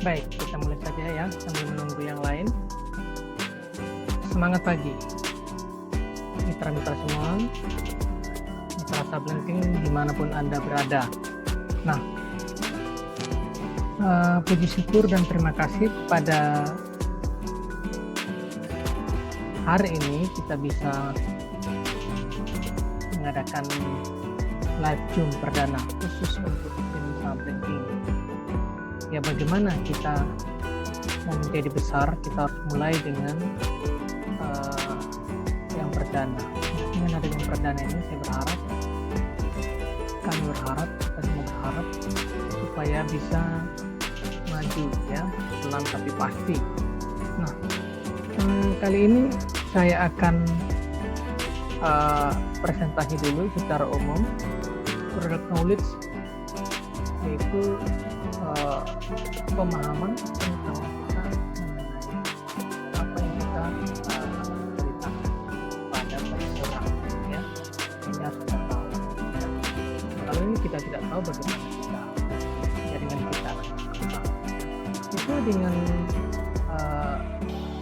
Baik, kita mulai saja ya sambil menunggu yang lain. Semangat pagi, mitra-mitra semua, mitra Sablenting dimanapun Anda berada. Nah, puji syukur dan terima kasih pada hari ini kita bisa mengadakan live Zoom perdana khusus untuk tim Sablenting. Ya, bagaimana kita mau menjadi besar, kita harus mulai dengan yang perdana. Dengan ada yang perdana ini, kami berharap, kita semua berharap supaya bisa maju ya, pelan tapi pasti. Nah, kali ini saya akan presentasi dulu secara umum product knowledge, yaitu pemahaman tentang kita mengenai apa yang kita ceritakan pada banyak orang ya. Ini harus kita tahu ya. Kalau ini kita tidak tahu bagaimana kita jaringan kita itu dengan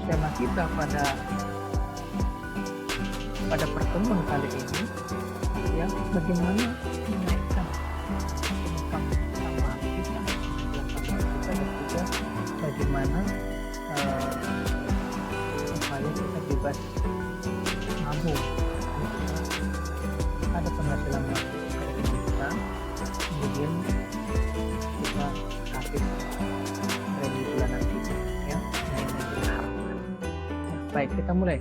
tema kita pada pertemuan kali ini ya, bagaimana menaikkan income tambahan kita dan juga bagaimana supaya kita bebas nabung, ada penghasilan dari kita, kemudian kita kasih premi bulanan kita ya. Baik, kita mulai.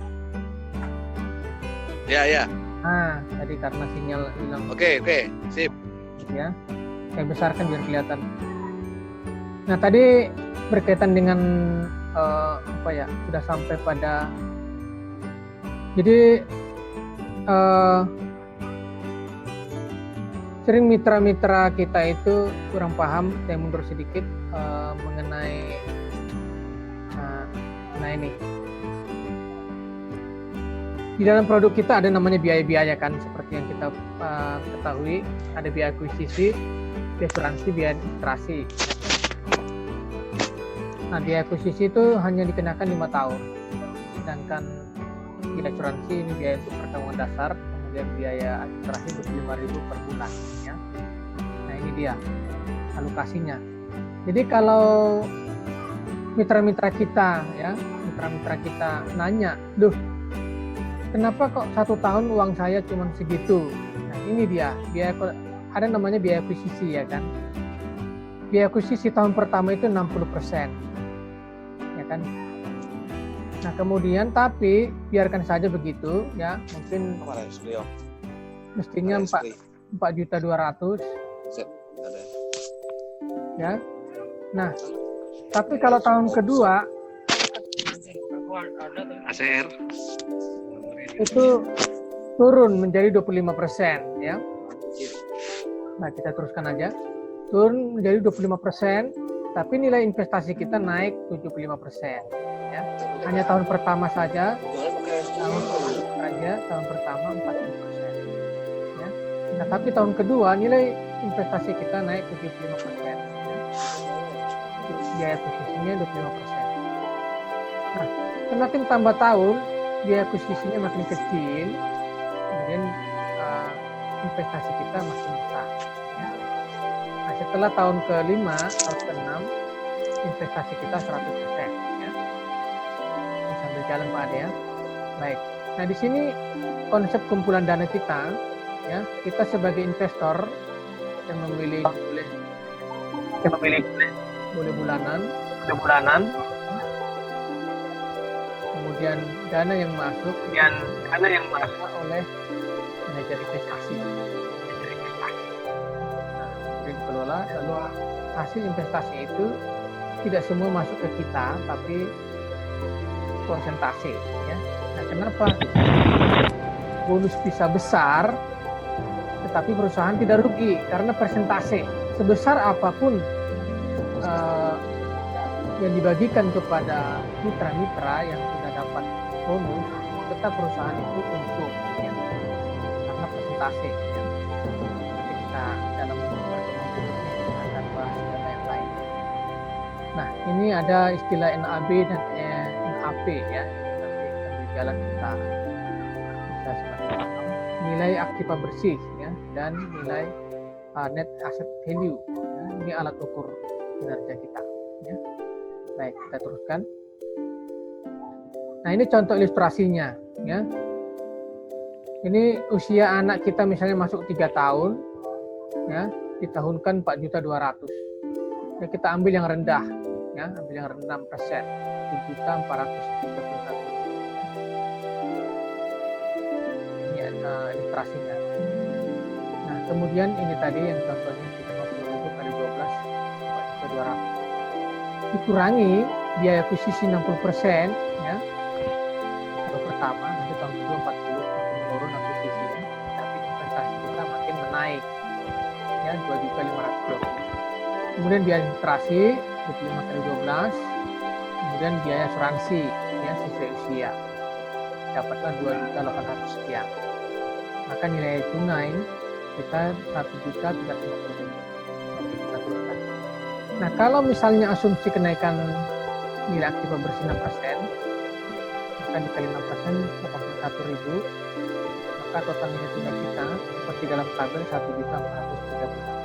Ya. Nah, tadi karena sinyal hilang. Oke, sip. Ya, saya besarkan biar kelihatan. Nah, tadi berkaitan dengan sudah sampai pada. Jadi sering mitra-mitra kita itu kurang paham. Saya mundur sedikit mengenai ini. Di dalam produk kita ada namanya biaya-biaya kan, seperti yang kita ketahui, ada biaya akuisisi, biaya asuransi, biaya administrasi. Nah, biaya akuisisi itu hanya dikenakan 5 tahun, sedangkan biaya asuransi ini biaya untuk pertanggungan dasar, kemudian biaya administrasi 25.000 per bulan. Ya. Nah, ini dia alokasinya. Jadi kalau mitra-mitra kita nanya, kenapa kok 1 tahun uang saya cuma segitu? Nah, ini dia, ada namanya biaya akuisisi ya kan. Biaya akuisisi tahun pertama itu 60%. Ya kan? Nah, kemudian tapi biarkan saja begitu ya, mungkin mestinya 4.200.000 ya. Nah, tapi kalau tahun kedua ACR itu turun menjadi 25% ya. Nah, kita teruskan aja. Turun menjadi 25%, tapi nilai investasi kita naik 75% ya. Hanya tahun pertama saja. Tahun pertama 40% ya. Nah, tapi tahun kedua nilai investasi kita naik 75% ya. Biaya akuisisinya 25%. Nah, semakin tambah tahun biaya akuisisinya makin kecil, kemudian investasi kita makin besar. Ya. Nah, setelah tahun ke-5, tahun ke-6, investasi kita 100%. Ya. Ini sambil jalan Pak Ade ya. Baik. Nah, di sini konsep kumpulan dana kita, ya, kita sebagai investor yang memilih boleh bulanan. Kemudian dana yang masuk oleh manajer investasi. Nah, dikelola, lalu hasil investasi itu tidak semua masuk ke kita, tapi persentase. Ya. Nah, kenapa bonus bisa besar, tetapi perusahaan tidak rugi? Karena persentase sebesar apapun yang dibagikan kepada mitra-mitra yang sudah dapat bonus, tetap perusahaan itu untung ya, karena persentase ya. Nanti kita dalam pertemuan berikutnya kita akan bahas dana yang lain. Nah, ini ada istilah NAB dan NAP ya. Nanti sambil jalan kita bisa semakin paham. Nilai aktiva bersih ya, dan nilai net asset value. Ya. Ini alat ukur kinerja kita. Ya. Baik, kita teruskan. Nah, ini contoh ilustrasinya. Ya. Ini usia anak kita misalnya masuk 3 tahun, ya, ditahunkan 4.200.000. Ya, kita ambil yang rendah, ya, ambil yang rendah 6%, 1.431.000. Ini ilustrasinya. Nah, kemudian ini tadi yang contohnya 350.000 kali 12, 4.200.000. Dikurangi biaya akuisisi 60%, ya. Tahun pertama, nanti tahun kedua 40, menurun akuisisinya, tapi investasi kita makin menaik, ya, 2.520.000. Kemudian biaya administrasi 25 kali 12, kemudian biaya asuransi ya sesuai usia dapatlah 2.800.000 sekian. Maka nilai tunai kita 1.350.000. Nah, kalau misalnya asumsi kenaikan nilai aktiva bersih 6%, maka dikali 6% 81.000, maka total nilai tunai kita seperti dalam tabel 1.430.000.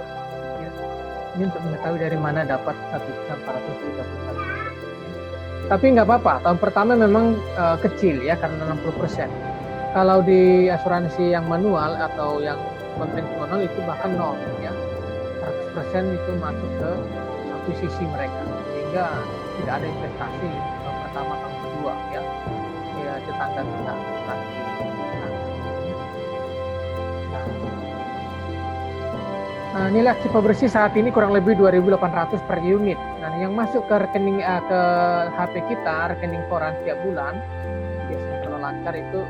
Ini untuk mengetahui dari mana dapat 1.431. Tapi nggak apa-apa, tahun pertama memang kecil ya karena 60%. Kalau di asuransi yang manual atau yang konvensional itu bahkan 0 ya. 100% itu masuk ke akuisisi mereka, sehingga tidak ada investasi tahun pertama, tahun kedua ya. Ya tetangga kita pasti. Nah, nilai aktiva bersih saat ini kurang lebih 2.800 per unit. Nah, yang masuk ke rekening ke HP kita, rekening koran tiap bulan, biasanya kalau lancar itu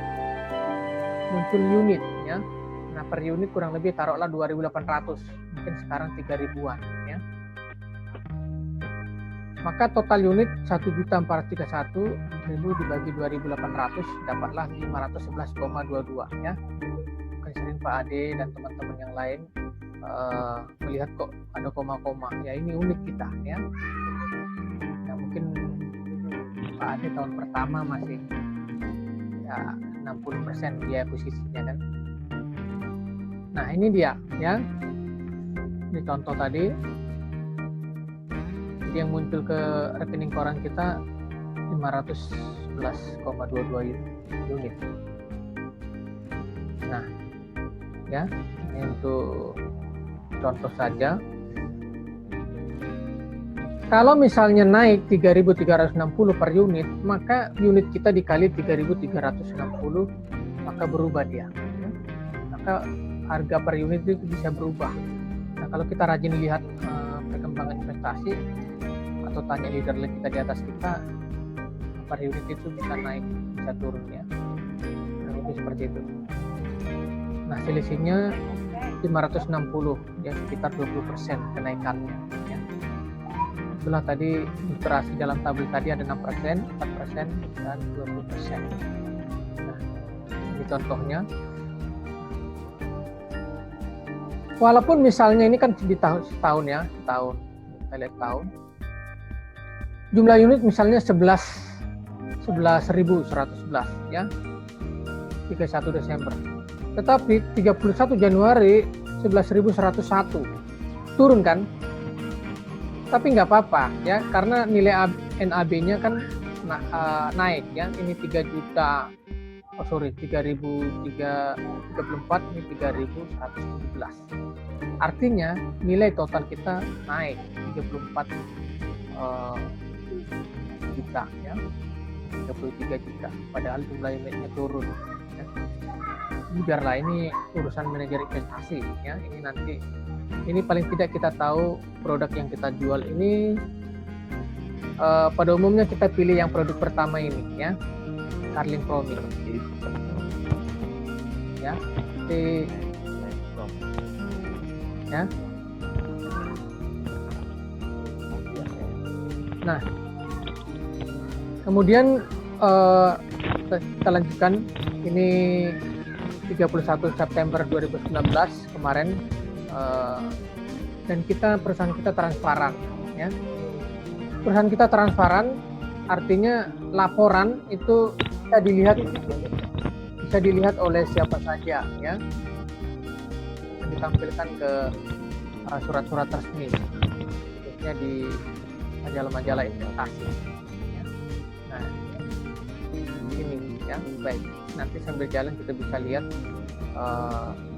muncul unit ya. Nah, per unit kurang lebih taruhlah 2.800, mungkin sekarang 3.000-an ya. Maka total unit 1.431.000 dibagi 2.800 dapatlah 511,22 ya. Mungkin sering Pak Ade dan teman-teman yang lain melihat kok ada koma-koma, ya ini unik kita ya. Nah, mungkin Pak Ade tahun pertama masih ya 60% biaya akuisisinya kan. Nah, ini dia ya, ini contoh tadi. Jadi yang muncul ke rekening koran kita 511,22 unit. Nah ya, ini untuk contoh saja. Kalau misalnya naik 3.360 per unit, maka unit kita dikali 3.360, maka berubah dia. Maka harga per unit itu bisa berubah. Nah, kalau kita rajin lihat perkembangan investasi atau tanya leader kita di atas kita, per unit itu bisa naik, bisa turun ya. Nah, itu seperti itu. Nah, selisihnya 560 ya, sekitar 20% kenaikannya ya. Sebelah tadi ilustrasi dalam tabel tadi ada 6%, 4%, dan 20%. Nah, ini contohnya. Walaupun misalnya ini kan di tahun ya, tahun kita lihat tahun. Jumlah unit misalnya 11.111 ya. 31 Desember. Tetapi 31 Januari 11.101 turun kan? Tapi nggak apa-apa ya, karena nilai NAB-nya kan naik ya. Ini 3.034, ini 3.117. Artinya nilai total kita naik 34 juta ya, 33 juta. Padahal jumlah unitnya turun. Ya. Biarlah ini urusan manajer investasi ya. Ini nanti, ini paling tidak kita tahu produk yang kita jual ini pada umumnya kita pilih yang produk pertama ini ya, Carlin Promil ya, ya. Nah, kemudian kita lanjutkan. Ini 31 September 2019 kemarin, dan perusahaan kita transparan ya. perusahaan kita transparan, artinya laporan itu bisa dilihat oleh siapa saja, ya. Dan ditampilkan ke surat-surat resmi, khususnya di majalah-majalah investasi. Ya. Nah, ini ya, baik. Nanti sambil jalan kita bisa lihat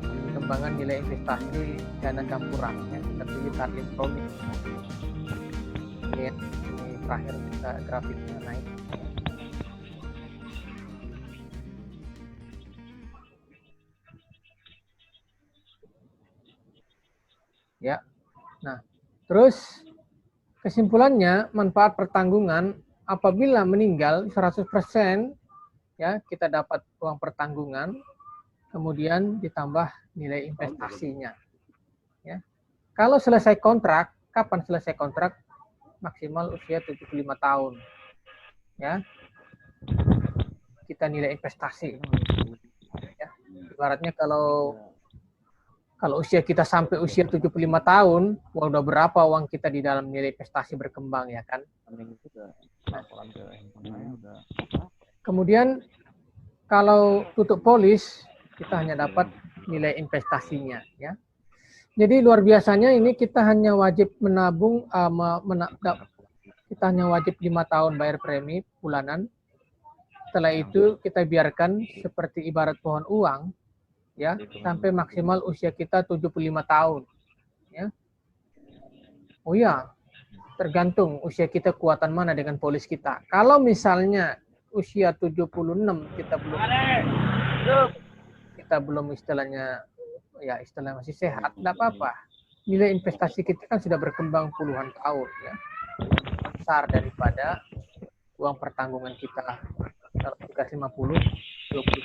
perkembangan nilai investasi dana campuran, ya. Kita pilih Carlin Promise. Ini terakhir kita grafiknya naik. Ya. Nah, terus kesimpulannya, manfaat pertanggungan apabila meninggal 100%, ya, kita dapat uang pertanggungan, kemudian ditambah nilai investasinya. Ya. Kalau selesai kontrak, kapan selesai kontrak? Maksimal usia 75 tahun. Ya. Kita nilai investasi. Ya. Ibaratnya kalau usia kita sampai usia 75 tahun, udah berapa uang kita di dalam nilai investasi berkembang, ya kan? Kemudian kalau tutup polis, kita hanya dapat nilai investasinya, ya. Jadi luar biasanya ini kita hanya wajib menabung, kita hanya wajib 5 tahun bayar premi bulanan. Setelah itu kita biarkan seperti ibarat pohon uang, ya, sampai maksimal usia kita 75 tahun. Ya. Oh ya, tergantung usia kita kuatan mana dengan polis kita. Kalau misalnya usia 76 kita belum istilahnya masih sehat, tidak apa-apa. Nilai investasi kita kan sudah berkembang puluhan tahun, ya. Besar daripada uang pertanggungan kita. Kalau 350, 20